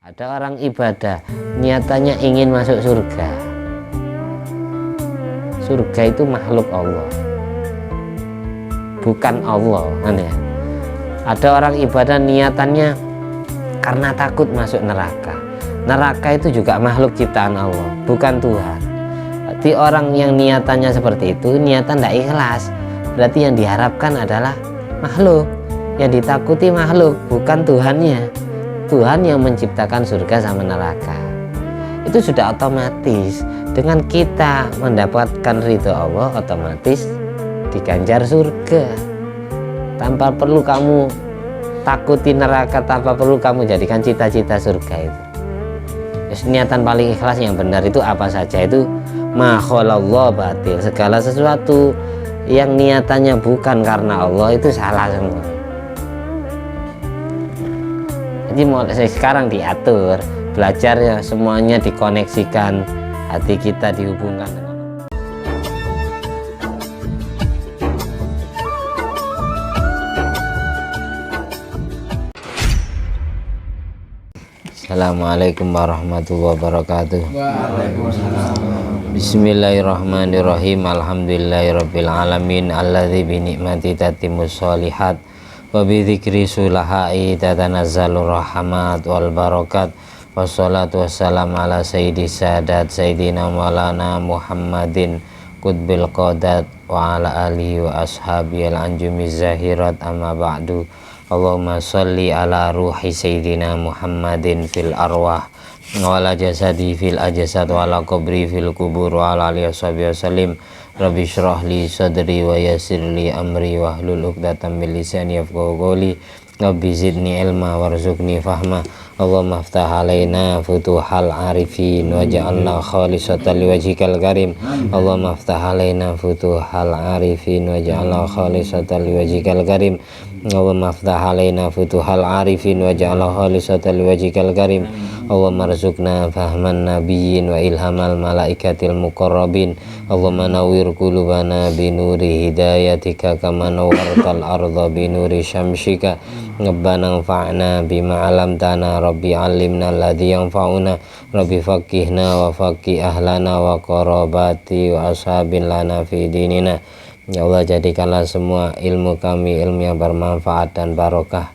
Ada orang ibadah niatannya ingin masuk surga. Surga itu makhluk Allah, bukan Allah, kan ya. Ada orang ibadah niatannya karena takut masuk neraka. Neraka itu juga makhluk ciptaan Allah, bukan Tuhan. Berarti orang yang niatannya seperti itu, niatan tidak ikhlas. Berarti yang diharapkan adalah makhluk, yang ditakuti makhluk, bukan Tuhannya. Tuhan yang menciptakan surga sama neraka. Itu sudah otomatis. Dengan kita mendapatkan ridho Allah, otomatis diganjar surga. Tanpa perlu kamu takuti neraka, tanpa perlu kamu jadikan cita-cita surga itu. Terus niatan paling ikhlas yang benar itu apa saja? Itu ma khalallah batil. Segala sesuatu yang niatannya bukan karena Allah itu salah semua. Jadi mulai sekarang diatur, belajar ya, semuanya dikoneksikan, hati kita dihubungkan dengan Assalamualaikum warahmatullahi wabarakatuh. Bismillahirrahmanirrahim. Alhamdulillahirabbil alamin alladzi bi ni'mati tatimmus sholihat wa bi dzikri sulahai tatanazzalur rahmat wal barakat. Wassalatu wassalamu ala sayyidi sadat sayyidina maulana Muhammadin qutbil qadat wa ala alihi wa ashabihi al-anjumi zahirat amma ba'du. Allahumma sholli ala ruhi sayyidina Muhammadin fil arwah wa ala jasadi fil ajsad wa ala qabri fil kubur wa ala alihi wasallim. Rabbi shrah li sadri wa yassir li amri wa hlul 'uqdatam min lisani yafqahu qawli. Rabbi zidni ilma warzuqni fahma. Allahumma aftah alaina futuhal arifin waj'alna khalisatan liwajhikal karim. Allahumma aftah alaina futuhal arifin waj'alna khalisatan liwajhikal karim. Allahumma aftah alaina futuhal arifin waj'alna khalisatan liwajhikal karim. Allahumma arzuqna fahman nabiyyin wa ilhamal malaikatil muqarrabin. Allahumma nawwir qulubana binuri hidayatika kama nawwartal arda binuri syamsika. Rabbana anfa'na bima 'allamtana. Rabbi 'allimna alladzi yanfa'una. Rabbi faqihna wa faqih ahlana wa qarabati wa ashabin lana fi dinina. Ya Allah, jadikanlah semua ilmu kami ilmu yang bermanfaat dan barokah.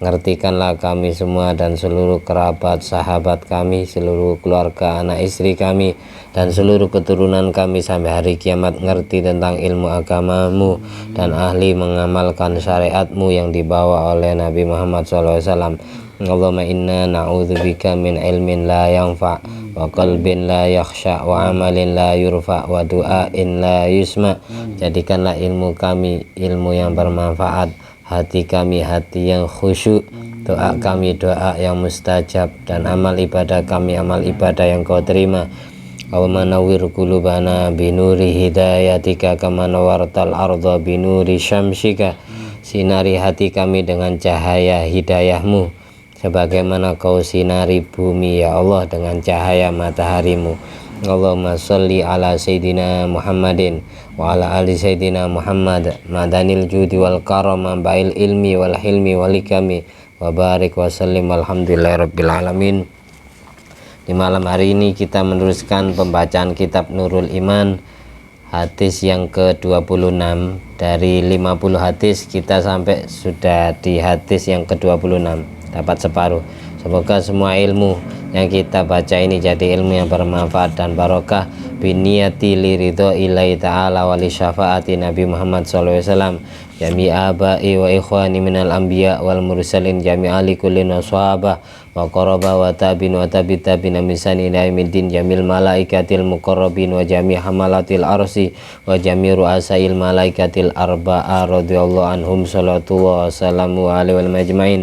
Ngertikanlah kami semua dan seluruh kerabat, sahabat kami, seluruh keluarga, anak istri kami, dan seluruh keturunan kami sampai hari kiamat ngerti tentang ilmu agamamu dan ahli mengamalkan syariatmu yang dibawa oleh Nabi Muhammad SAW. Allahumma inna na'udzubika min ilmin la yanfa' wa qalbin la yakhsha wa amalin la yurfa wa du'ain la yusma. Jadikanlah ilmu kami ilmu yang bermanfaat, hati kami hati yang khusyuk, doa kami doa yang mustajab, dan amal ibadah kami amal ibadah yang kau terima. Allahumma nawwir qulubana binuri hidayatika kama nawwartal arda binuri syamsika. Sinari hati kami dengan cahaya hidayahmu sebagaimana kau sinari bumi ya Allah dengan cahaya mataharimu. Allahumma sholli ala sayyidina Muhammadin wa ala ali sayyidina Muhammad madanil judi wal karam bail ilmi wal hilmi wal hikami wa barik wa sallim. Alhamdulillahirabbil alamin. Di malam hari ini kita meneruskan pembacaan kitab Nurul Iman, hadis yang ke-26. Dari 50 hadis kita sampai sudah di hadis yang ke-26, dapat separuh. Semoga semua ilmu yang kita baca ini jadi ilmu yang bermanfaat dan barokah. Biniyati liridho ilahi ta'ala wa li syafaati Nabi Muhammad SAW. Jami abai wa ikhwani minal anbiya wal mursalin jami ali kullin wa sahabah wa qaraba wa tabin wa tabit tabin amisani ilaimiddin jamil malaikatil muqarrabin wa jami hamalatil arsi wa jami ru'asail malaikatil arba'a radhiyallahu anhum salatu wa salamu alaihi wal majmain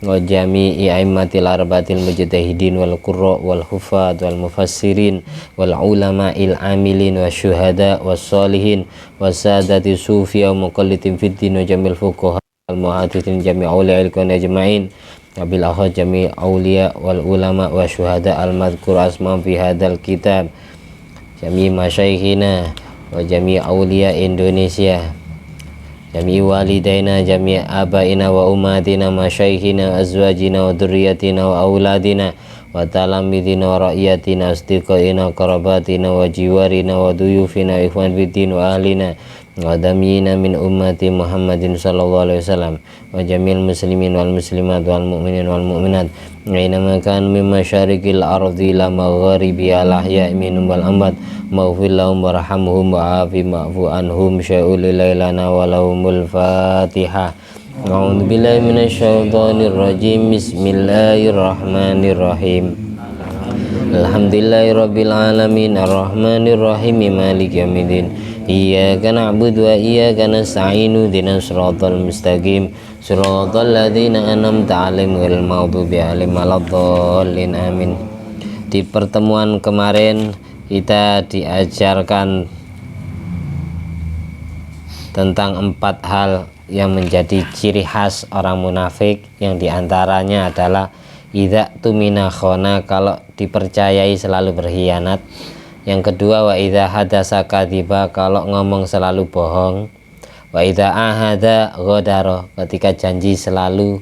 wa jami'i a'immatil arba'atil mujtahidin wal qurra wal hufad wal mufassirin wal ulama'il amilin wa syuhada was solihin wasadati sufi wa muqallidin fid din wa jamil fuqaha al muhaddithin jami' auliya al ajma'in wabil akhad jami' auliya wal ulama wa syuhada al madhkur asma fi hadzal kitab jami' masyayikhina wa jami' auliya Indonesia jami walidaina jami abaina wa umatina masyaikhina azwajina wa dzurriyyatina wa auladina wa talamidina wa ra'iyatina asdiqaina karabatina wa jiwarina wa duyufina wa ikhwan fiddin wa ahlina wa damina min ummati Muhammadin sallallahu alaihi wasallam wa jamil muslimin wal muslimat wal mu'minin wal mu'minat wa inama kan min masyariqil ardi la magharibi al ahya'i minhum wal amwat maghfir lahum warhamhum wa'afi ma'fu anhum syai'ul lailana wa lahumul fatihah. A'udzu billahi minasyaitonir rajim. Bismillahirrahmanirrahim. Alhamdulillahirabbil alamin arrahmanir rahim maliki yaumiddin. Iyyaka na'budu wa iyyaka nasta'in ihdinas siratal mustaqim siratal ladzina an'amta 'alaihim ghairil maghdubi 'alaihim waladdallin amin. Di pertemuan kemarin kita diajarkan tentang 4 hal yang menjadi ciri khas orang munafik, yang diantaranya adalah idza tumina khona, kalau dipercayai selalu berkhianat. Yang kedua, wa idza hadasa kadziba, kalau ngomong selalu bohong. Wa idza ahada ghadara, ketika janji selalu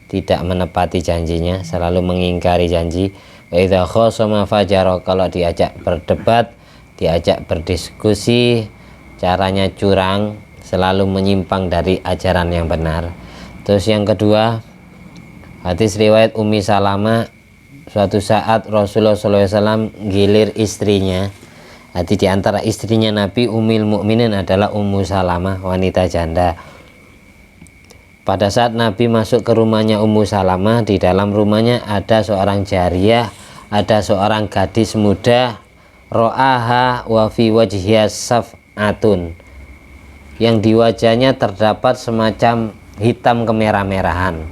tidak menepati janjinya, selalu mengingkari janji. Wa idza khasama fajara, kalau diajak berdebat, diajak berdiskusi, caranya curang, selalu menyimpang dari ajaran yang benar. Terus yang kedua, hadis riwayat Ummi Salamah, suatu saat Rasulullah SAW gilir istrinya. Jadi di antara istrinya Nabi, Ummul Mukminin adalah Ummu Salamah, wanita janda. Pada saat Nabi masuk ke rumahnya Ummu Salamah, di dalam rumahnya ada seorang jariyah, ada seorang gadis muda, ro'aha wa fi wajhiha saf'atun, yang di wajahnya terdapat semacam hitam kemerah-merahan,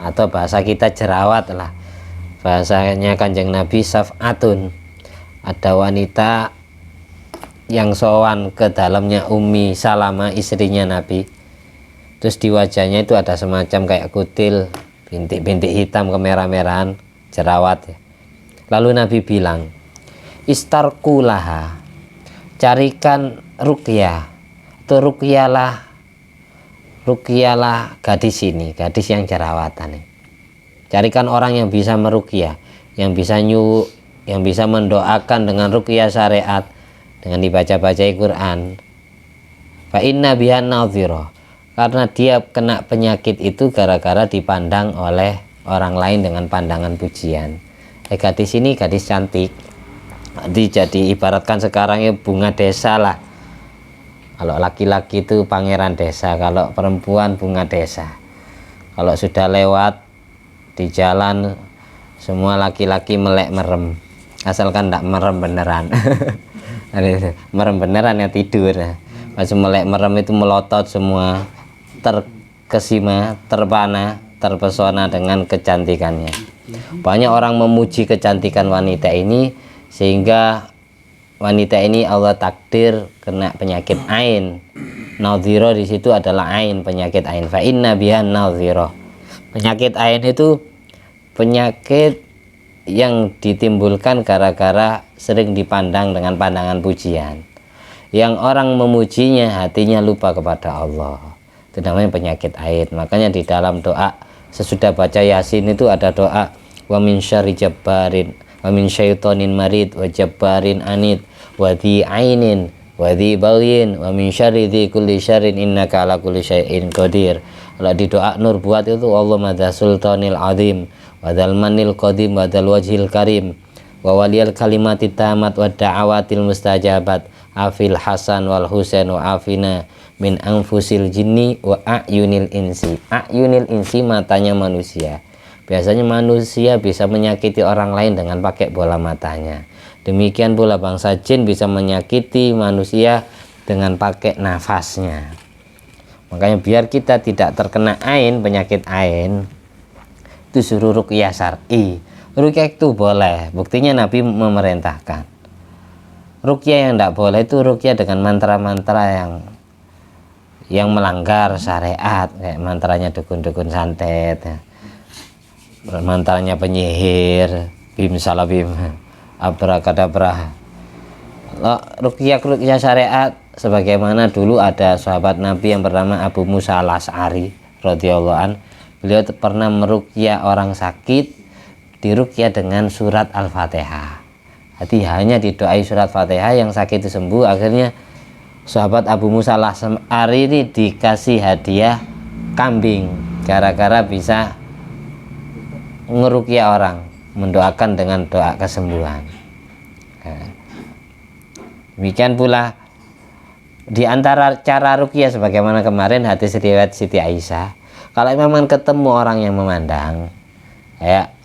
atau bahasa kita jerawat lah. Bahasanya Kanjeng Nabi saf'atun. Ada wanita yang sowan ke dalamnya Ummi Salamah, istrinya Nabi. Terus di wajahnya itu ada semacam kayak kutil, bintik-bintik hitam kemerah-merahan, jerawat ya. Lalu Nabi bilang, istarqulaha, carikan ruqyah, atau ruqyalah gadis ini, gadis yang jerawatan ini. Carikan orang yang bisa meruqyah, yang bisa yang bisa mendoakan dengan ruqyah syariat, dengan dibaca-baca Quran. Fa inna bihan nadhira, karena dia kena penyakit itu gara-gara dipandang oleh orang lain dengan pandangan pujian. Gadis ini gadis cantik. Jadi ibaratkan sekarang ya bunga desa lah. Kalau laki-laki itu pangeran desa, kalau perempuan bunga desa. Kalau sudah lewat di jalan, semua laki-laki melek merem, asalkan tidak merem beneran. Merem beneran ya tidur. Pas melek merem itu melotot semua, terkesima, terpana, terpesona dengan kecantikannya. Banyak orang memuji kecantikan wanita ini, sehingga wanita ini Allah takdir kena penyakit ain. Nadhira di situ adalah ain, penyakit ain. Fa inna bihan nadhira. Penyakit ain itu penyakit yang ditimbulkan gara-gara sering dipandang dengan pandangan pujian. Yang orang memujinya hatinya lupa kepada Allah. Itu namanya penyakit ain. Makanya di dalam doa sesudah baca Yasin itu ada doa, wa min syarri jabbarin wa min syaitonin marid wa jabbarin anid wa dhi ainin wa dhi baghin wa min syarri dhi kulli syarrin innaka ala kulli syai'in qadir. Kalau di doa Nur buat itu, Allah madza sultanil azim wa dzal manil qadim wa dzal wajhil karim wa waliyal kalimati tamat wa da'awatil mustajabat afil hasan wal husain wa afina min anfusil jinni wa a'yunil insi. A'yunil insi matanya manusia. Biasanya manusia bisa menyakiti orang lain dengan pakai bola matanya. Demikian pula bangsa jin bisa menyakiti manusia dengan pakai nafasnya. Makanya biar kita tidak terkena ain, penyakit ain, itu suruh ruqyah syar'i. Ruqyah itu boleh, buktinya Nabi memerintahkan. Ruqyah yang tidak boleh itu ruqyah dengan mantra-mantra yang melanggar syariat, kayak mantranya dukun-dukun santet, mantranya penyihir, bim salabim, abrakadabra. Ruqyah syariat sebagaimana dulu ada sahabat Nabi yang bernama Abu Musa al-Asy'ari radhiyallahu an. Beliau pernah meruqyah orang sakit, diruqyah dengan surat Al-Fatihah. Jadi hanya didoai surat Fatihah, yang sakit itu sembuh. Akhirnya sahabat Abu Musa al-Asy'ari ini dikasih hadiah kambing gara-gara bisa ngeruqyah orang, mendoakan dengan doa kesembuhan. Demikian pula di antara cara ruqyah sebagaimana kemarin hadis riwayat Siti Aisyah, kalau memang ketemu orang yang memandang, kayak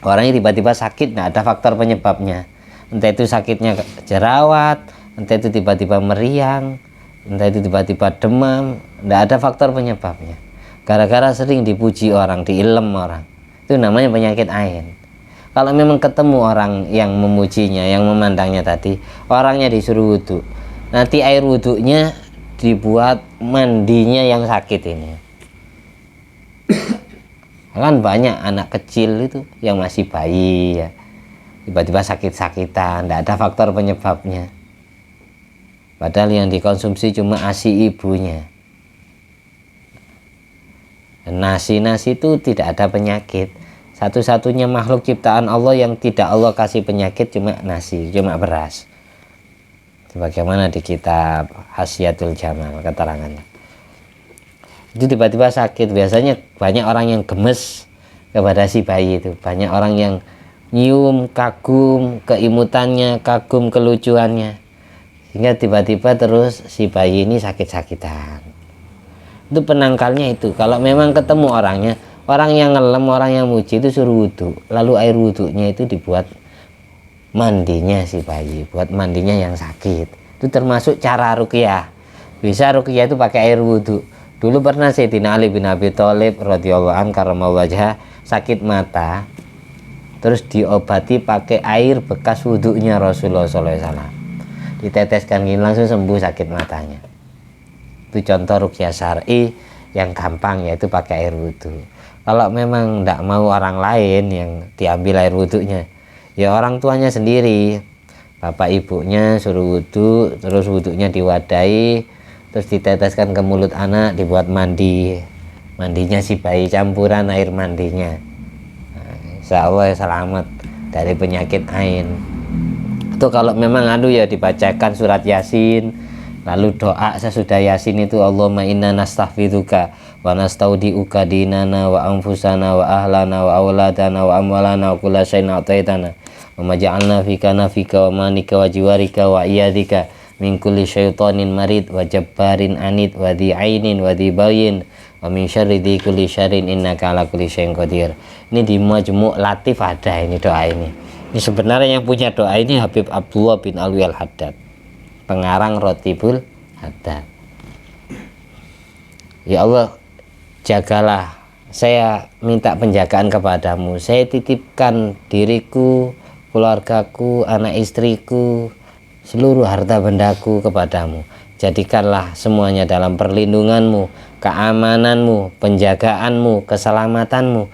orangnya tiba-tiba sakit, nggak ada faktor penyebabnya, entah itu sakitnya jerawat, entah itu tiba-tiba meriang, entah itu tiba-tiba demam, nggak ada faktor penyebabnya, gara-gara sering dipuji orang, diilem orang, itu namanya penyakit ain. Kalau memang ketemu orang yang memujinya, yang memandangnya tadi, orangnya disuruh wudhu, nanti air wudhunya dibuat mandinya yang sakit ini. Kan banyak anak kecil itu yang masih bayi ya, tiba-tiba sakit-sakitan, tidak ada faktor penyebabnya, padahal yang dikonsumsi cuma ASI ibunya. Nasi itu tidak ada penyakit. Satu-satunya makhluk ciptaan Allah yang tidak Allah kasih penyakit cuma nasi, cuma beras. Sebagaimana di kitab Hasyiatul Jamal keterangannya. Itu tiba-tiba sakit. Biasanya banyak orang yang gemes kepada si bayi itu. Banyak orang yang nyium, kagum keimutannya, kagum kelucuannya. Sehingga tiba-tiba terus si bayi ini sakit-sakitan. Itu penangkalnya itu. Kalau memang ketemu orangnya, orang yang ngelem, orang yang muji itu suruh wudhu. Lalu air wudhunya itu dibuat mandinya si bayi, buat mandinya yang sakit. Itu termasuk cara ruqyah. Bisa ruqyah itu pakai air wudhu. Dulu pernah Sayyidina Ali bin Abi Thalib radhiyallahu anhu karramallahu wajhah sakit mata, terus diobati pakai air bekas wudhunya Rasulullah SAW. Diteteskan gini langsung sembuh sakit matanya. Itu contoh ruqyah syar'i yang gampang, yaitu pakai air wudhu. Kalau memang tidak mau orang lain yang diambil air wudhunya, ya orang tuanya sendiri, bapak ibunya suruh wudhu, terus wudhunya diwadahi, terus diteteskan ke mulut anak, dibuat mandi, mandinya si bayi campuran air mandinya. Insya Allah selamat dari penyakit ain. Itu kalau memang ya dibacakan surat Yasin, lalu doa sesudah Yasin itu, Allahumma inna nastahfidzuka wa nastaudiuka dinana wa anfusana wa ahlana wa auladana wa amwalana wa kulla syai'in a'taitana wa maja'alna fika nafika wa manika wa jiwarika wa iyadika min kulli syaitonin marid wa jabbarin anid wa di ainin wa di bayin wa min syarri di kulli syarrin innaka ala kulli syai'in qadir. Ini di Majmu' Latif ada ini doa ini. Ini sebenarnya yang punya doa ini Habib Abdullah bin Alwi al-Haddad, pengarang Rotibul Haddad. Ya Allah, jagalah, saya minta penjagaan kepadamu, saya titipkan diriku, keluargaku, anak istriku, seluruh harta bendaku kepadamu. Jadikanlah semuanya dalam perlindunganmu, keamananmu, penjagaanmu, keselamatanmu,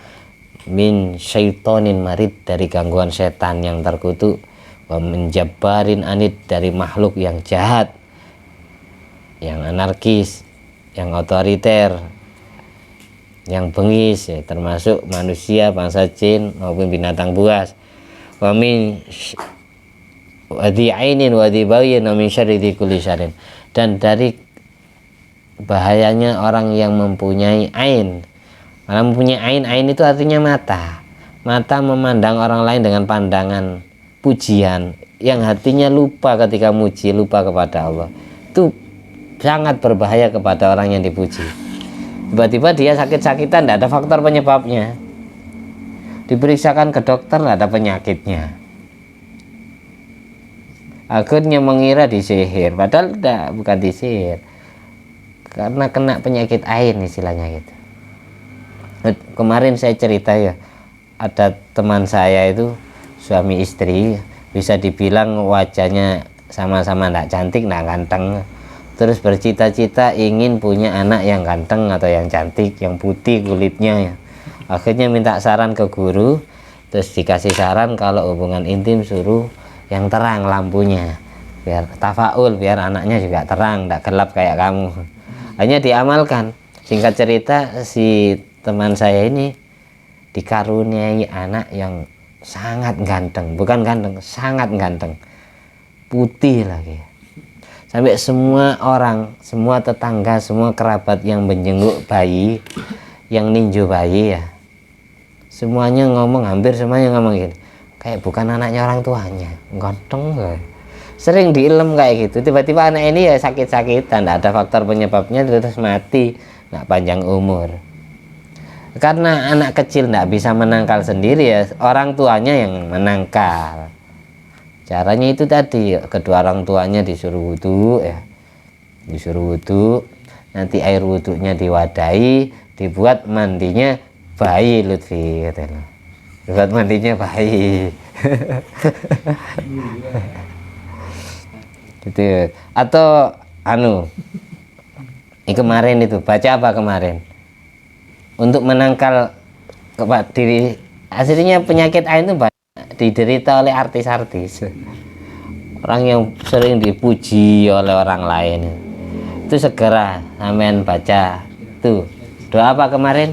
min syaitonin marid, dari gangguan setan yang terkutuk, wa menjabarin anid, dari makhluk yang jahat, yang anarkis, yang otoriter, yang bengis, ya, termasuk manusia, bangsa jin maupun binatang buas. Wa min wadi ainin wadi bayin wa min syarri kulli syarrin, dan dari bahayanya orang yang mempunyai ain. Kalau mempunyai ain itu artinya mata. Mata memandang orang lain dengan pandangan pujian, yang hatinya lupa ketika muji, lupa kepada Allah. Itu sangat berbahaya kepada orang yang dipuji. Tiba-tiba dia sakit-sakitan, tidak ada faktor penyebabnya, diperiksakan ke dokter, tidak ada penyakitnya, akhirnya mengira disihir, padahal tidak, bukan disihir, karena kena penyakit ain istilahnya gitu. Kemarin saya cerita ya, ada teman saya itu suami istri, bisa dibilang wajahnya sama-sama tidak cantik, tidak ganteng, terus bercita-cita ingin punya anak yang ganteng atau yang cantik, yang putih kulitnya ya. Akhirnya minta saran ke guru, terus dikasih saran kalau hubungan intim suruh yang terang lampunya, biar tafaul, biar anaknya juga terang, tidak gelap kayak kamu. Hanya diamalkan. Singkat cerita, si teman saya ini dikaruniai anak yang sangat ganteng, bukan ganteng, sangat ganteng, putih lagi. Sampai semua orang, semua tetangga, semua kerabat yang menjenguk bayi, yang ninju bayi ya, semuanya ngomong, hampir semuanya ngomong gini, kayak bukan anaknya orang tuanya, ganteng gak? Sering diilem kayak gitu. Tiba-tiba anak ini ya sakit-sakitan, tidak ada faktor penyebabnya, terus mati, nggak panjang umur. Karena anak kecil tidak bisa menangkal sendiri ya, orang tuanya yang menangkal. Caranya itu tadi, kedua orang tuanya disuruh wudhu ya, disuruh wudhu, nanti air wudhunya diwadahi, dibuat mandinya bayi Lutfi katanya. Dibuat mandinya bayi. Gitu. Atau kemarin itu baca apa kemarin? Untuk menangkal diri, aslinya penyakit ain itu banyak diderita oleh artis-artis, orang yang sering dipuji oleh orang lain. Itu segera sampean baca tuh doa apa kemarin?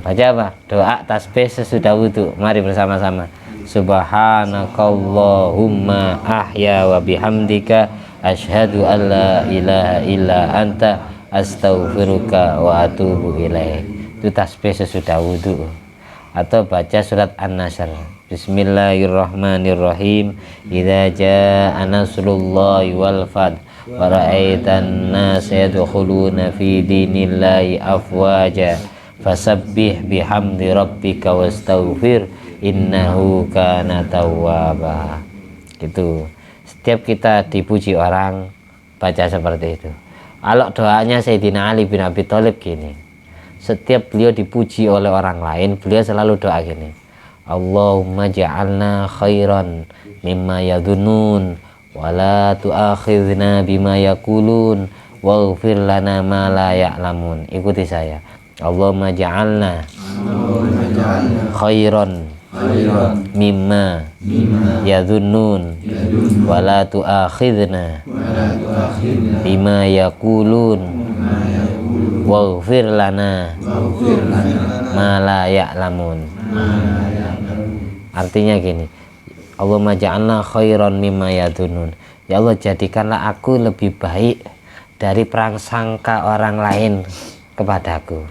Baca apa? Doa tasbih sesudah wudhu. Mari bersama-sama. Subhanakallahumma ahya wa bihamdika asyhadu an la ilaha illa anta astaghfiruka wa atubu ilaik. Itu tasbih sesudah wudhu. Atau baca surat An-Nasr. Bismillahirrahmanirrahim. Idza jaa nasrullahi wal fath wa ra'aitan nasa yadkhuluna fi dinillahi afwaja fasabbih bihamdi rabbika wastaghfir innahu kana tawwaba. Gitu. Setiap kita dipuji orang baca seperti itu. Kalau doanya Sayyidina Ali bin Abi Thalib gini, setiap beliau dipuji oleh orang lain, beliau selalu doa gini, Allahumma ja'alna khairan mimma yadhunnun wa la tu'akhidhna bima yaqulun waghfir lana ma la ya'lamun. Ikuti saya. Allahumma ja'alna khairan mimma yadhunnun wa la tu'akhidhna bima yaqulun waghfir lana ma la ya'lamun. Artinya gini, Allahumma ja'alna khairan mimma yadhunnun. Ya Allah, jadikanlah aku lebih baik dari prasangka orang lain kepadaku.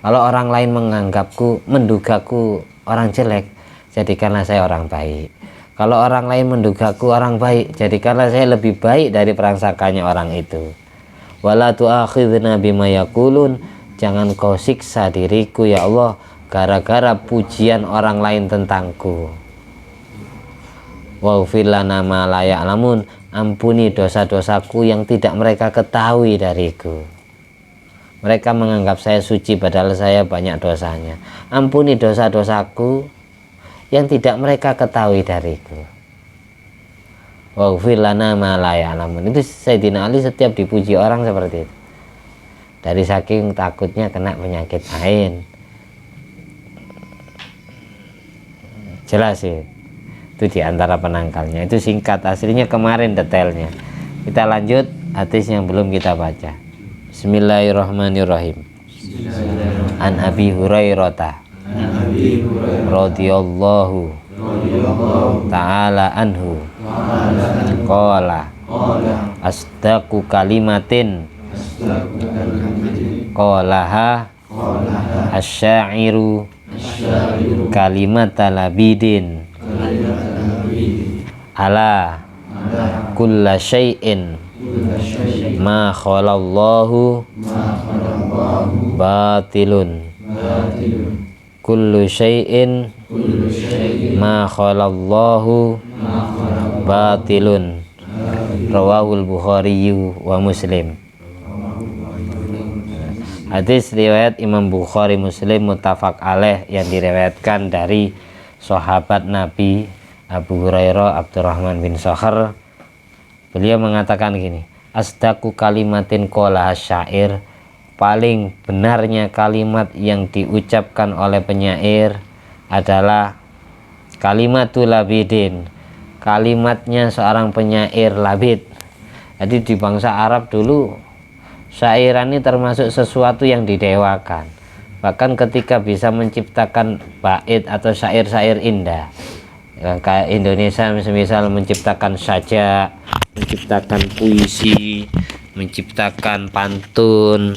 Kalau orang lain menganggapku, mendugaku orang jelek, jadikanlah saya orang baik. Kalau orang lain mendugaku orang baik, jadikanlah saya lebih baik dari prasangkanya orang itu. Wala tu'akhidhna bima yaqulun, jangan kau siksa diriku ya Allah gara-gara pujian orang lain tentangku. Waghfir lana ma la ya'lamun, ampuni dosa-dosaku yang tidak mereka ketahui dariku. Mereka menganggap saya suci padahal saya banyak dosanya. Ampuni dosa-dosaku yang tidak mereka ketahui dariku. Waghfir lana ma la ya'lamun. Itu Sayyidina Ali setiap dipuji orang seperti itu. Dari saking takutnya kena penyakit ain. Jelas sih. Itu diantara penangkalnya. Itu singkat, aslinya kemarin detailnya. Kita lanjut hadis yang belum kita baca. Bismillahirrahmanirrahim. An Abi Hurairah radhiyallahu ta'ala anhu qala asdaqu kalimatin qalaha asy-sya'iru kalimata labidin ala kulla syai'in ma khalallahu batilun kullu syai'in ma khalallahu batilun. Rawahul Bukhari wa Muslim. Hadis riwayat Imam Bukhari Muslim muttafaq alaih yang diriwayatkan dari sahabat Nabi Abu Hurairah Abdurrahman bin Sakhr. Beliau mengatakan gini, asdaqu kalimatin qala syair, paling benarnya kalimat yang diucapkan oleh penyair adalah kalimatul labidin, kalimatnya seorang penyair Labid. Jadi di bangsa Arab dulu syairan ini termasuk sesuatu yang didewakan. Bahkan ketika bisa menciptakan bait atau syair-syair indah, ya, kayak Indonesia misal menciptakan sajak, menciptakan puisi, menciptakan pantun,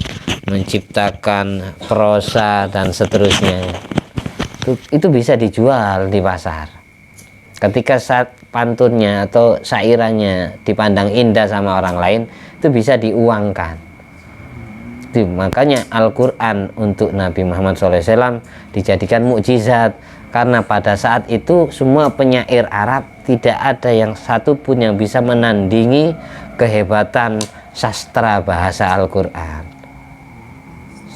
menciptakan prosa dan seterusnya, itu bisa dijual di pasar. Ketika saat pantunnya atau syairannya dipandang indah sama orang lain, itu bisa diuangkan. Makanya Al-Quran untuk Nabi Muhammad SAW dijadikan mukjizat, karena pada saat itu semua penyair Arab tidak ada yang satupun yang bisa menandingi kehebatan sastra bahasa Al-Quran.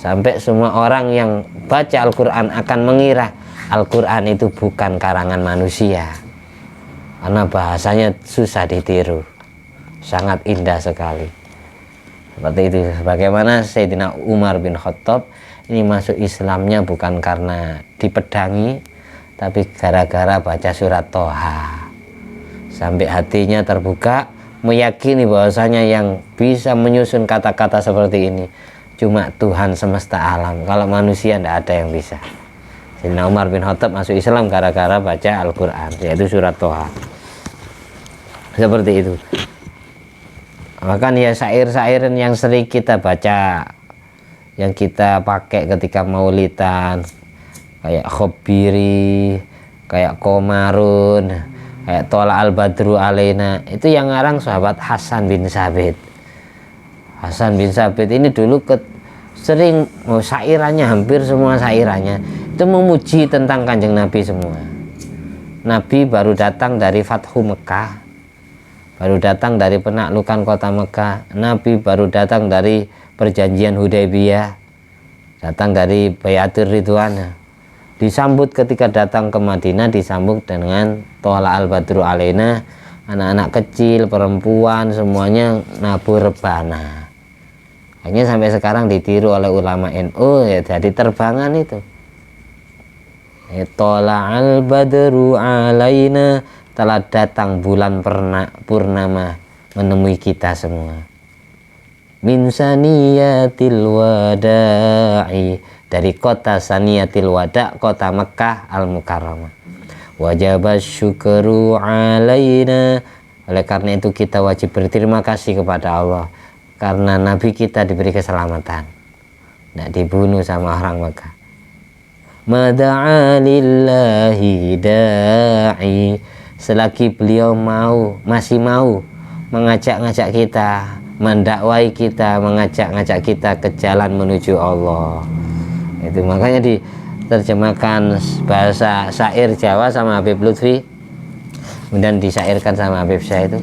Sampai semua orang yang baca Al-Quran akan mengira Al-Quran itu bukan karangan manusia, karena bahasanya susah ditiru, sangat indah sekali. Seperti itu. Bagaimana Sayyidina Umar bin Khattab ini masuk Islamnya bukan karena dipedangi, tapi gara-gara baca surat Toha, sampai hatinya terbuka, meyakini bahwasanya yang bisa menyusun kata-kata seperti ini cuma Tuhan semesta alam. Kalau manusia tidak ada yang bisa. Sayyidina Umar bin Khattab masuk Islam gara-gara baca Al-Quran, yaitu surat Toha. Seperti itu. Bahkan ya syair-syair yang sering kita baca, yang kita pakai ketika maulidan, kayak Khobiri, kayak Komarun, kayak Tola al-Badru alaina, itu yang ngarang sahabat Hasan bin Sabit. Hasan bin Sabit ini dulu sering syairannya, hampir semua syairannya itu memuji tentang Kanjeng Nabi semua. Nabi baru datang dari Fathu Mekah, baru datang dari penaklukan kota Mekah. Nabi baru datang dari perjanjian Hudaybiyah, datang dari Bayatul Ridwan. Disambut ketika datang ke Madinah, disambut dengan Tola al-Badru alaina, anak-anak kecil, perempuan, semuanya nabur rebana. Hanya sampai sekarang ditiru oleh ulama NU, ya jadi terbangan itu. Tola al-Badru alaina, telah datang bulan purnama menemui kita semua. Min saniyatil wada'i, dari kota Saniyatil Wada', kota Mekah al-Mukarramah. Wajabas syukru alaina, oleh karena itu kita wajib berterima kasih kepada Allah, karena Nabi kita diberi keselamatan, tidak dibunuh sama orang Mekah. Mada'a lillahi da'i, selagi beliau masih mau mengajak-ngajak kita, mendakwai kita, mengajak-ngajak kita ke jalan menuju Allah. Itu makanya diterjemahkan bahasa syair Jawa sama Habib Lutfi, kemudian disyairkan sama Habib Syah itu.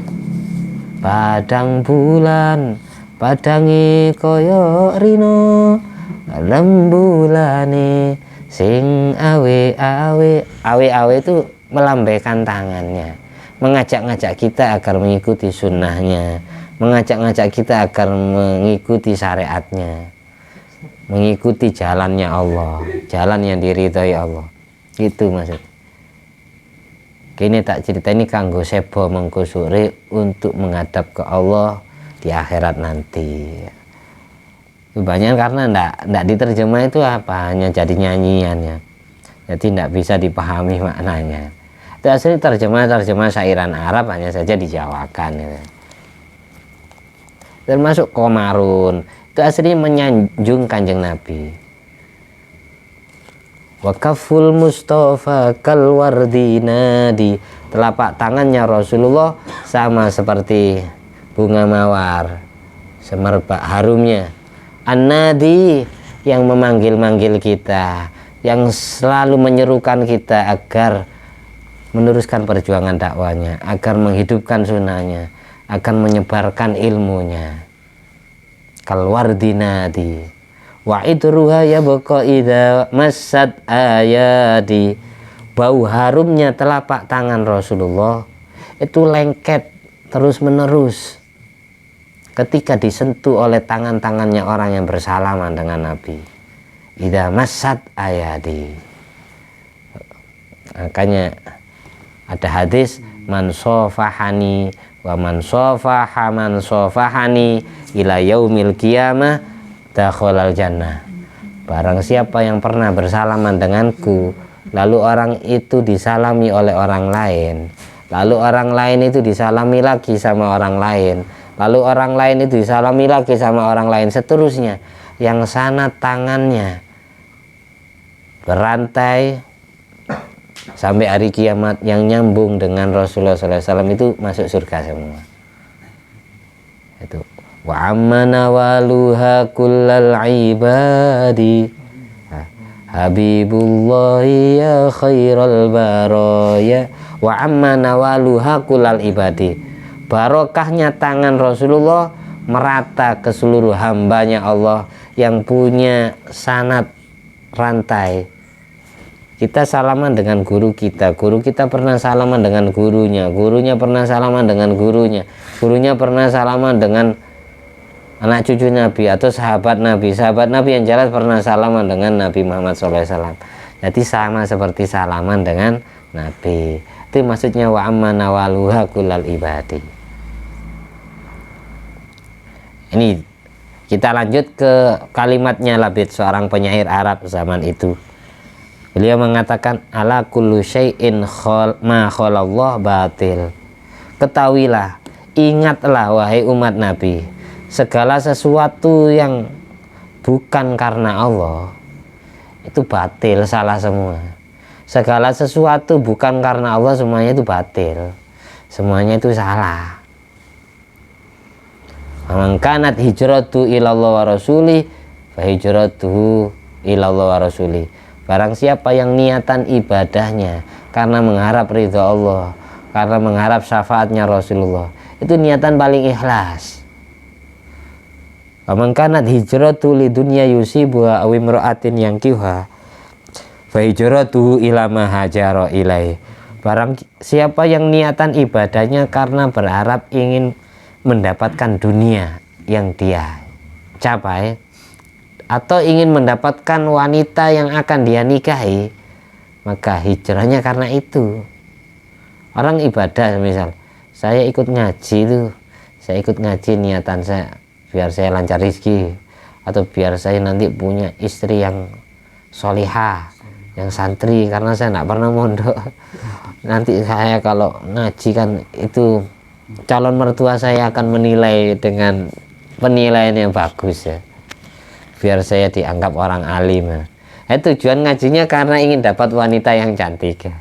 Padang bulan padangi koyo rino, rembulane sing awe itu melambaikan tangannya, mengajak-ngajak kita agar mengikuti sunnahnya, mengajak-ngajak kita agar mengikuti syariatnya, mengikuti jalannya Allah, jalan yang diridhoi Allah. Itu maksud. Kini tak cerita ini kanggo sebo mengkusuri untuk menghadap ke Allah di akhirat nanti. Banyak karena ndak diterjemah itu apa, hanya jadi nyanyiannya, jadi ndak bisa dipahami maknanya. Itu asli terjemah syairan Arab hanya saja dijawakan gitu. Termasuk Komarun, itu asli menyanjung Kanjeng Nabi. Wakaful Mustafa kalwardina, di telapak tangannya Rasulullah sama seperti bunga mawar, semerbak harumnya. An-Nadi, yang memanggil-manggil kita, yang selalu menyerukan kita agar meneruskan perjuangan dakwanya, agar menghidupkan sunnahnya, akan menyebarkan ilmunya. Kalwardinadi wa idruha yabqa idza massat ayadi, bau harumnya telapak tangan Rasulullah itu lengket terus menerus ketika disentuh oleh tangan-tangannya orang yang bersalaman dengan Nabi. Idza massat ayadi, makanya ada hadis man sofahani wa man sofaha man sofahani ila yaumil qiyamah dakhalal jannah. Barang siapa yang pernah bersalaman denganku, lalu orang itu disalami oleh orang lain, lalu orang lain itu disalami lagi sama orang lain, lalu orang lain itu disalami lagi sama orang lain, seterusnya, yang sana tangannya berantai sampai hari kiamat, yang nyambung dengan Rasulullah SAW itu masuk surga semua. Itu wa amana waluha kullal ibadi habibullahi ya khairal baraya. Wa amana waluha kullal ibadi, barokahnya tangan Rasulullah merata ke seluruh hambanya Allah yang punya sanad rantai. Kita salaman dengan guru kita pernah salaman dengan gurunya pernah salaman dengan gurunya pernah salaman dengan anak cucu Nabi atau sahabat Nabi yang jelas pernah salaman dengan Nabi Muhammad SAW. Jadi sama seperti salaman dengan Nabi. Itu maksudnya wa amana waluha kullal ibadi. Ini kita lanjut ke kalimatnya Labid, seorang penyair Arab zaman itu. Beliau mengatakan ala kullu syai'in ma khalallah batil. Ketahuilah, ingatlah wahai umat Nabi, segala sesuatu yang bukan karena Allah itu batil, salah semua. Segala sesuatu bukan karena Allah semuanya itu batil, semuanya itu salah. Man kanat hijratu ilallah wa rasuli fa hijratuhu ilallah wa rasuli. Barang siapa yang niatan ibadahnya karena mengharap ridha Allah, karena mengharap syafaatnya Rasulullah, itu niatan paling ikhlas. Man kanat hijratu lidunya yusibuha aw imra'atin yankiha fa hijratuhu ila ma hajara ilaihi. Barang siapa yang niatan ibadahnya karena berharap ingin mendapatkan dunia yang dia capai atau ingin mendapatkan wanita yang akan dia nikahi, maka hijrahnya karena itu. Orang ibadah, misal saya ikut ngaji itu, saya ikut ngaji niatan saya biar saya lancar rezeki, atau biar saya nanti punya istri yang solihah, yang santri, karena saya tidak pernah mondok. Nanti saya kalau ngaji kan itu calon mertua saya akan menilai dengan penilaian yang bagus ya, biar saya dianggap orang alim ya. Tujuan ngajinya karena ingin dapat wanita yang cantik ya.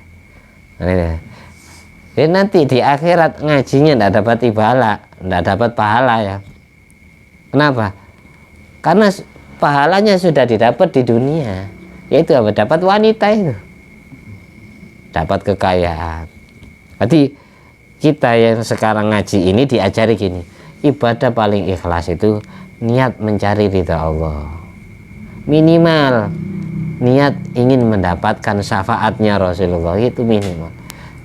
Jadi nanti di akhirat ngajinya tidak dapat tidak dapat pahala ya. Kenapa? Karena pahalanya sudah didapat di dunia, yaitu apa? Dapat wanita itu, dapat kekayaan. Berarti kita yang sekarang ngaji ini diajari gini, ibadah paling ikhlas itu niat mencari ridha Allah, minimal niat ingin mendapatkan syafaatnya Rasulullah, itu minimal.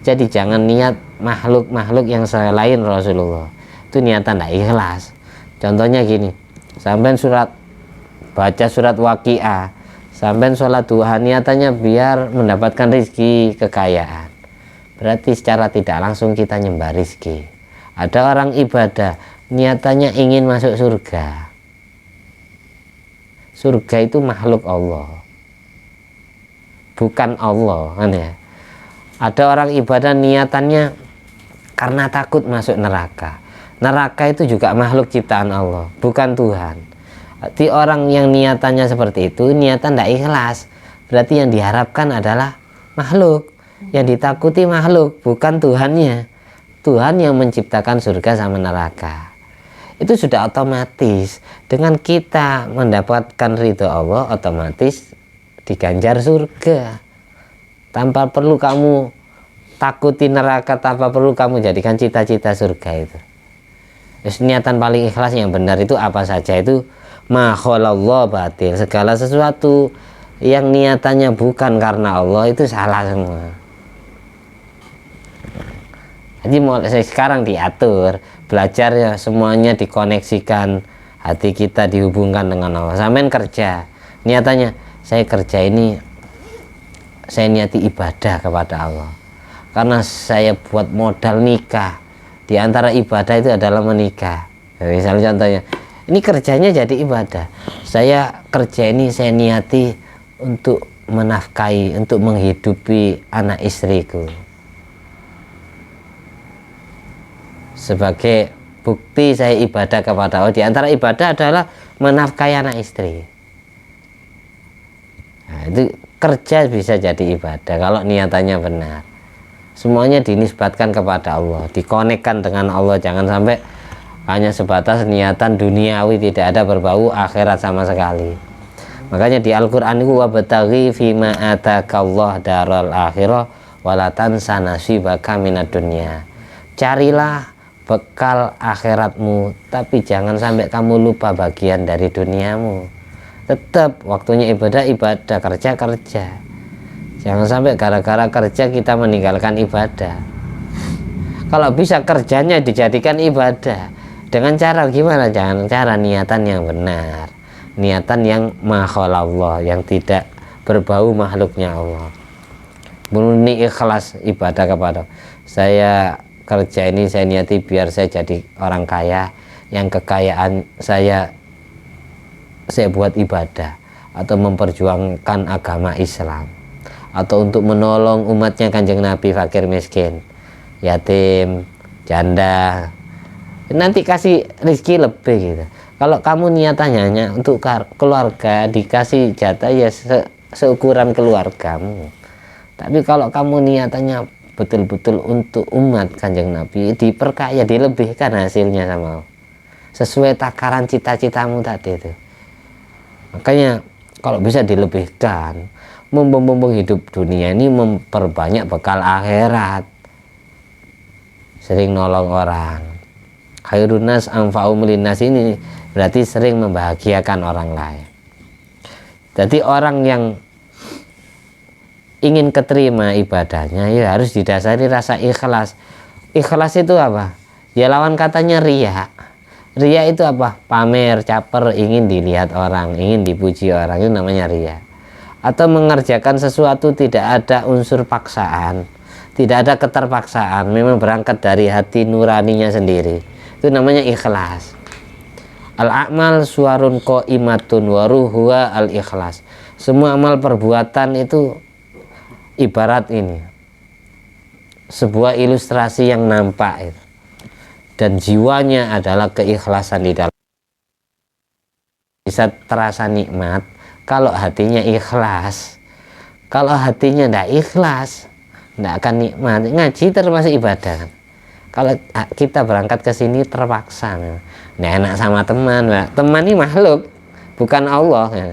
Jadi jangan niat makhluk-makhluk yang selain Rasulullah, itu niatan tidak ikhlas. Contohnya gini, sampai baca surat Waqiah, sampai sholat duha niatannya biar mendapatkan rezeki kekayaan, berarti secara tidak langsung kita nyembah rezeki. Ada orang ibadah niatannya ingin masuk surga. Surga itu makhluk Allah, bukan Allah kan ya. Ada orang ibadah niatannya karena takut masuk neraka. Neraka itu juga makhluk ciptaan Allah, bukan Tuhan. Berarti orang yang niatannya seperti itu niatan tidak ikhlas. Berarti yang diharapkan adalah makhluk, yang ditakuti makhluk, bukan Tuhannya. Tuhan yang menciptakan surga sama neraka. Itu sudah otomatis. Dengan kita mendapatkan ridho Allah, otomatis diganjar surga. Tanpa perlu kamu takuti neraka, tanpa perlu kamu jadikan cita-cita surga itu. Terus niatan paling ikhlas yang benar itu apa saja? Itu ma khalallah batil. Segala sesuatu yang niatannya bukan karena Allah itu salah semua. Jadi mulai sekarang diatur, belajar ya, semuanya dikoneksikan, hati kita dihubungkan dengan Allah. Sampean kerja, niatannya saya kerja ini, saya niati ibadah kepada Allah. karena saya buat modal nikah. Di antara ibadah itu adalah menikah. Misalnya contohnya, ini kerjanya jadi ibadah. Saya kerja ini saya niati untuk menafkahi, untuk menghidupi anak istriku. Sebagai bukti saya ibadah kepada Allah. Di antara ibadah adalah menafkahi anak istri. Nah, itu kerja bisa jadi ibadah kalau niatannya benar. Semuanya dinisbatkan kepada Allah, dikonekkan dengan Allah. Jangan sampai hanya sebatas niatan duniawi, tidak ada berbau akhirat sama sekali. Makanya di Al-Quran itu wabtaghi fima atakallah daral akhirah wala tansa nasibaka minad dunya. Carilah bekal akhiratmu, tapi jangan sampai kamu lupa bagian dari duniamu. Tetap waktunya ibadah, kerja. Jangan sampai gara-gara kerja kita meninggalkan ibadah. Kalau bisa kerjanya dijadikan ibadah, dengan cara gimana? Jangan cara niatan yang benar, niatan yang makhalallah, yang tidak berbau makhluknya Allah. Murni ikhlas ibadah kepada saya. Kerja ini saya niati biar saya jadi orang kaya, yang kekayaan saya buat ibadah atau memperjuangkan agama Islam, atau untuk menolong umatnya Kanjeng Nabi, fakir miskin, yatim, janda, nanti kasih rezeki lebih gitu. Kalau kamu niatannya hanya untuk keluarga, dikasih jatah ya seukuran keluargamu. Tapi kalau kamu niatannya betul-betul untuk umat Kanjeng Nabi, diperkaya, dilebihkan hasilnya sama sesuai takaran cita-citamu tadi itu. Makanya kalau bisa dilebihkan, mumpung hidup dunia ini memperbanyak bekal akhirat, sering nolong orang. Khairun nas anfa'um linnas ini berarti sering membahagiakan orang lain. Jadi orang yang ingin keterima ibadahnya ya harus didasari rasa ikhlas. Ikhlas itu apa? Ya lawan katanya riya. Riya itu apa? Pamer, caper, ingin dilihat orang, ingin dipuji orang, itu namanya riya. Atau mengerjakan sesuatu tidak ada unsur paksaan, tidak ada keterpaksaan, memang berangkat dari hati nuraninya sendiri, itu namanya ikhlas. Al-a'mal suwarun qaimatun wa ruhuwa al-ikhlas. Semua amal perbuatan itu ibarat ini, sebuah ilustrasi yang nampak itu. Dan jiwanya adalah keikhlasan di dalam. Bisa terasa nikmat kalau hatinya ikhlas. Kalau hatinya tidak ikhlas, tidak akan nikmat. Ngaji termasuk ibadah kan? Kalau kita berangkat ke sini terpaksa, nggak enak sama teman. Teman ini makhluk, bukan Allah ya.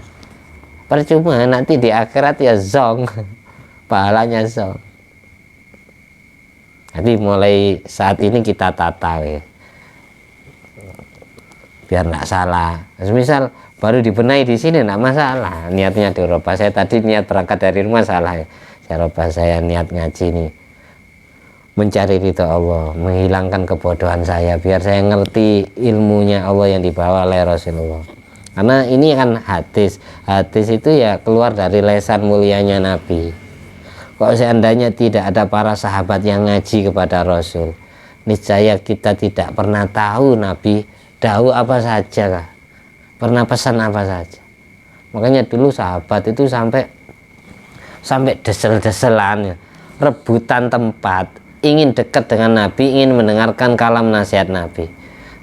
Percuma nanti di akhirat ya zong, pahalanya zong. Jadi mulai saat ini kita tata ya, biar nggak salah. Misal baru dibenahi di sini nggak masalah, niatnya di Eropa. Saya tadi niat berangkat dari rumah salah ya. Eropa saya niat ngaji nih, mencari ridho Allah, menghilangkan kebodohan saya, biar saya ngerti ilmunya Allah yang dibawa oleh Rasulullah. Karena ini kan hadis itu ya keluar dari lesan mulianya Nabi. Kalau seandainya tidak ada para sahabat yang ngaji kepada Rasul, niscaya kita tidak pernah tahu Nabi dawuh apa saja kah? Pernah pesan apa saja. Makanya dulu sahabat itu sampai desel-deselan, rebutan tempat, ingin dekat dengan Nabi, ingin mendengarkan kalam nasihat Nabi.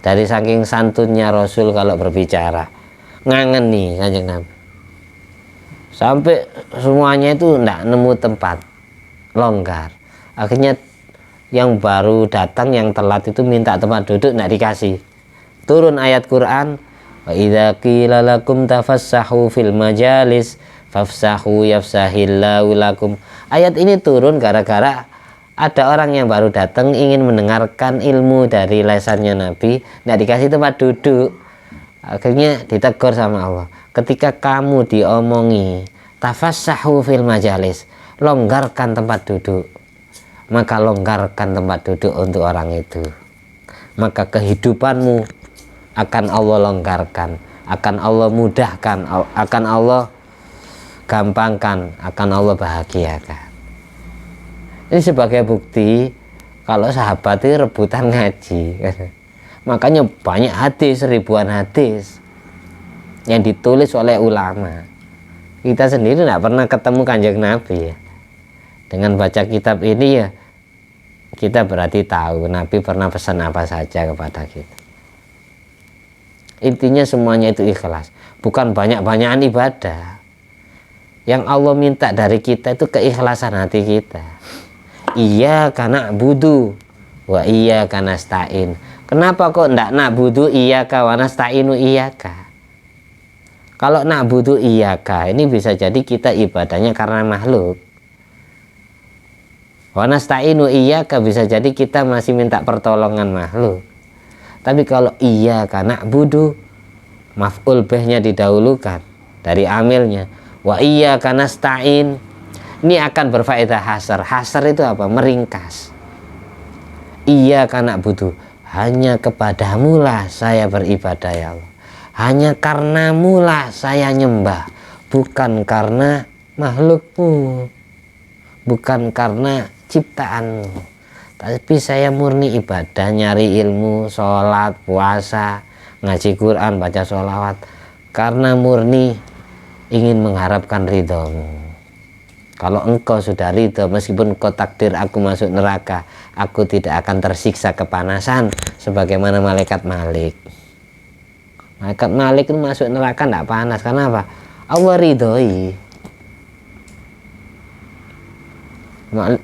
Dari saking santunnya Rasul kalau berbicara, ngangen nih Kanjeng Nabi. Sampai semuanya itu tidak nemu tempat, longgar. Akhirnya yang baru datang, yang telat itu minta tempat duduk, tidak dikasih. Turun ayat Quran, wa idza qila lakum tafassahu fil majalis fafsahu yafsahillahu lakum. Ayat ini turun gara-gara ada orang yang baru datang ingin mendengarkan ilmu dari lesannya Nabi, tidak dikasih tempat duduk. Akhirnya ditegur sama Allah, ketika kamu diomongi tafassahu fil majalis, longgarkan tempat duduk, maka longgarkan tempat duduk untuk orang itu, maka kehidupanmu akan Allah longgarkan, akan Allah mudahkan, akan Allah gampangkan, akan Allah bahagiakan. Ini sebagai bukti kalau sahabat itu rebutan ngaji. Makanya banyak hadis, ribuan hadis yang ditulis oleh ulama. Kita sendiri tidak pernah ketemu Kanjeng Nabi ya. Dengan baca kitab ini ya kita berarti tahu Nabi pernah pesan apa saja kepada kita. Intinya semuanya itu ikhlas, bukan banyak-banyakan ibadah. Yang Allah minta dari kita itu keikhlasan hati kita. Iyyaka na'budu wa iyyaka nasta'in. Kenapa kok ndak na'budu iyyaka wa nasta'inu iyyaka? Kalau na'budu iyyaka ini bisa jadi kita ibadahnya karena makhluk. Wa nasta'inu iyyaka bisa jadi kita masih minta pertolongan makhluk. Tapi kalau iyyaka na'budu, maf'ul bihnya didahulukan dari amilnya. Wa iyyaka nasta'in, ini akan berfaedah hasar. Hasar itu apa? Meringkas. Iyyaka na'budu, hanya kepadamulah saya beribadah ya Allah. Hanya karenamulah saya nyembah, bukan karena makhlukmu, bukan karena ciptaanmu. Tapi saya murni ibadah, nyari ilmu, sholat, puasa, ngaji Quran, baca sholawat, karena murni ingin mengharapkan ridhomu. Kalau engkau sudah ridho, meskipun kau takdir aku masuk neraka, aku tidak akan tersiksa kepanasan sebagaimana malaikat Malik. Malaikat Malik itu masuk neraka tidak panas, karena apa? Allah ridhoi.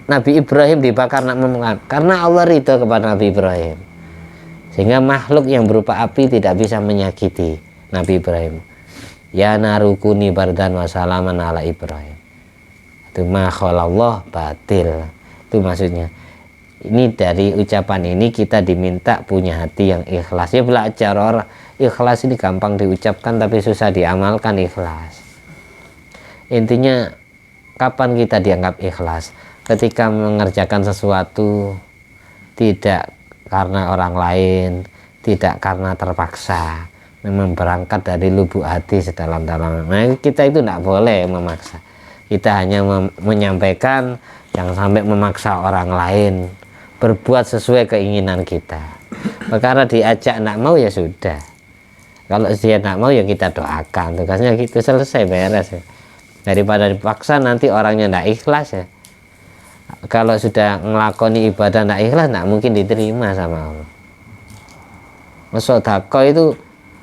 Nabi Ibrahim dibakar karena Allah ridho kepada Nabi Ibrahim, sehingga makhluk yang berupa api tidak bisa menyakiti Nabi Ibrahim. Ya narukuni bardan wa salaman ala Ibrahim. Itu makhalallah batil. Itu maksudnya. Ini dari ucapan ini kita diminta punya hati yang ikhlas. Ya belajar orang ikhlas ini gampang diucapkan tapi susah diamalkan ikhlas. Intinya kapan kita dianggap ikhlas? Ketika mengerjakan sesuatu tidak karena orang lain, tidak karena terpaksa, memang berangkat dari lubuk hati sedalam-dalam. Nah, kita itu tidak boleh memaksa. Kita hanya menyampaikan, jangan sampai memaksa orang lain berbuat sesuai keinginan kita. Perkara diajak tidak mau ya sudah. Kalau dia tidak mau ya kita doakan. Tugasnya gitu, selesai, beres ya. Daripada dipaksa nanti orangnya tidak ikhlas ya. Kalau sudah ngelakoni ibadah tidak ikhlas, tidak mungkin diterima sama Allah. Sodako itu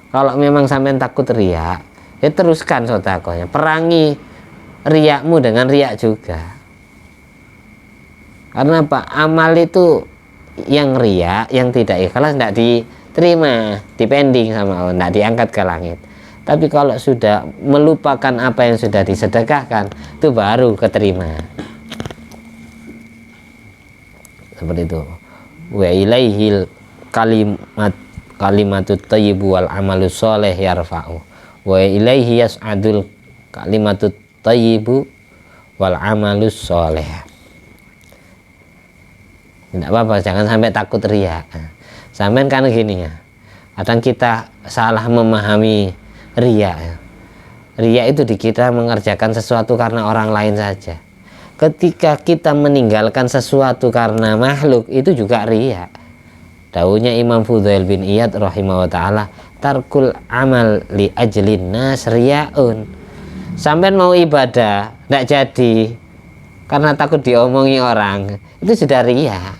kalau memang sampai takut riak, ya teruskan sodakonya, perangi riakmu dengan riak juga. Karena apa? Amal itu yang riak, yang tidak ikhlas tidak diterima, dipending sama Allah, tidak diangkat ke langit. Tapi kalau sudah melupakan apa yang sudah disedekahkan, itu baru keterima. Seperti itu. Wa ilaihil kalimatut thayyibu wal amalus sholeh yarfa'u. Wa ilaihi yas'adul kalimatut thayyibu wal amalus sholeh. Tidak apa-apa, jangan sampai takut riya. Sampai kan gini ya. Kadang kita salah memahami riya. Riya itu di kita mengerjakan sesuatu karena orang lain saja. Ketika kita meninggalkan sesuatu karena makhluk, itu juga riya. Dawuhnya Imam Fudail bin Iyad rahimahullah ta'ala, tarkul amal li ajlin nas riyaun. Sampai mau ibadah tidak jadi karena takut diomongi orang, itu sudah riya.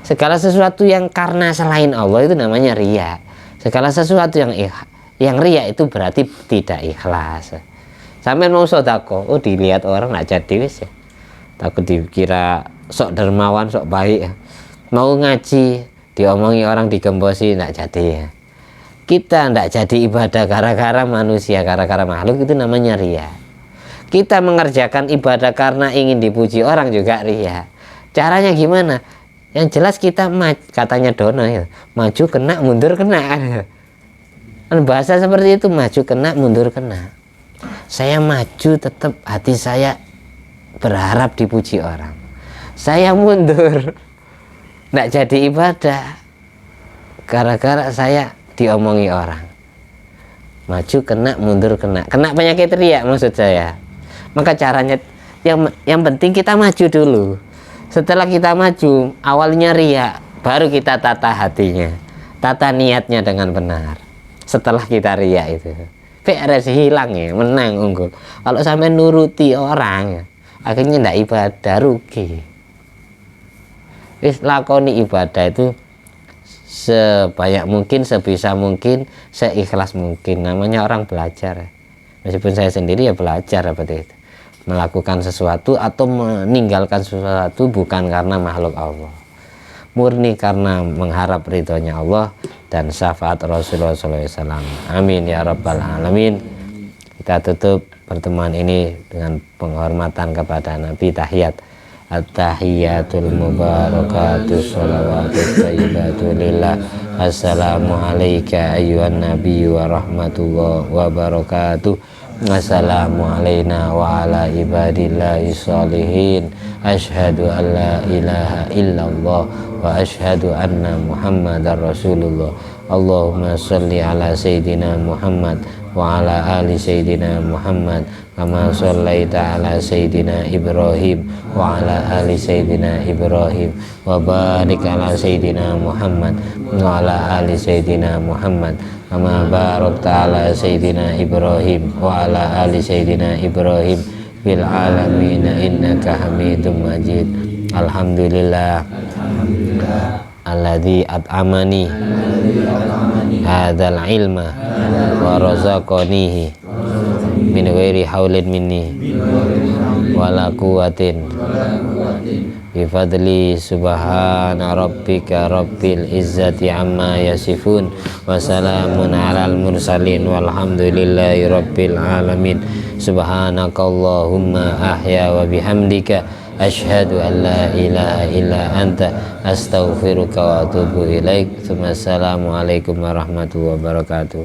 Segala sesuatu yang karena selain Allah itu namanya riya. Segala sesuatu yang riya itu berarti tidak ikhlas. Sampai mau sodako, oh dilihat orang tidak jadi wis ya. Takut dikira sok dermawan, sok baik. Mau ngaji, diomongi orang, digembosi, tidak jadi ya. Kita tidak jadi ibadah gara-gara manusia, gara-gara makhluk, itu namanya riya. Kita mengerjakan ibadah karena ingin dipuji orang juga riya. Caranya gimana? Yang jelas kita katanya Dono ya, maju kena, mundur kena. Kan bahasa seperti itu, maju kena, mundur kena. Saya maju tetap hati saya berharap dipuji orang. Saya mundur, tidak jadi ibadah gara-gara saya diomongi orang. Maju kena, mundur kena. Kena penyakit riya maksud saya. Maka caranya yang penting kita maju dulu. Setelah kita maju, awalnya riya, baru kita tata hatinya, tata niatnya dengan benar. Setelah kita riya itu beres, hilang ya, menang, unggul. Kalau sampai nuruti orang, akhirnya ndak ibadah, rugi. Wis lakoni ibadah itu sebanyak mungkin, sebisa mungkin, seikhlas mungkin. Namanya orang belajar. Meskipun saya sendiri ya belajar seperti itu. Melakukan sesuatu atau meninggalkan sesuatu bukan karena makhluk Allah, murni karena mengharap ridhonya Allah dan syafaat Rasulullah SAW. Amin ya rabbal alamin. Kita tutup pertemuan ini dengan penghormatan kepada Nabi, tahiyat. At-tahiyatul mubarakatus sholawatut thayyibatu lillah. Assalamu alayka ayyuhan nabiyyu wa rahmatullahi wa barakatuh. Assalamu alayna wa ala ibadillahi sholihin. Ashhadu an la ilaha illallah wa ashhadu anna muhammadar rasulullah. Allahumma salli ala sayyidina Muhammad wa ala ali sayyidina Muhammad kama shallaita ala sayyidina Ibrahim wa ala ali sayyidina Ibrahim wa barik ala sayyidina Muhammad wa ala ali sayyidina Muhammad kama barakta ala sayyidina Ibrahim wa ala ali sayyidina Ibrahim fil alamin innaka Hamidum Majid. Alhamdulillah alladzi at'amani hadzal ilma wa razaqanihi min ghairi haulin minni wala quwwatin bi fadli subhana rabbika rabbil izzati amma yasifun wa salamun alal mursalin walhamdulillahi rabbil alamin. Subhanakallahumma ahya wa bihamdika asyhadu an la ilaha illa anta astaghfiruka wa atubu ilaik. Assalamualaikum warahmatullahi wabarakatuh.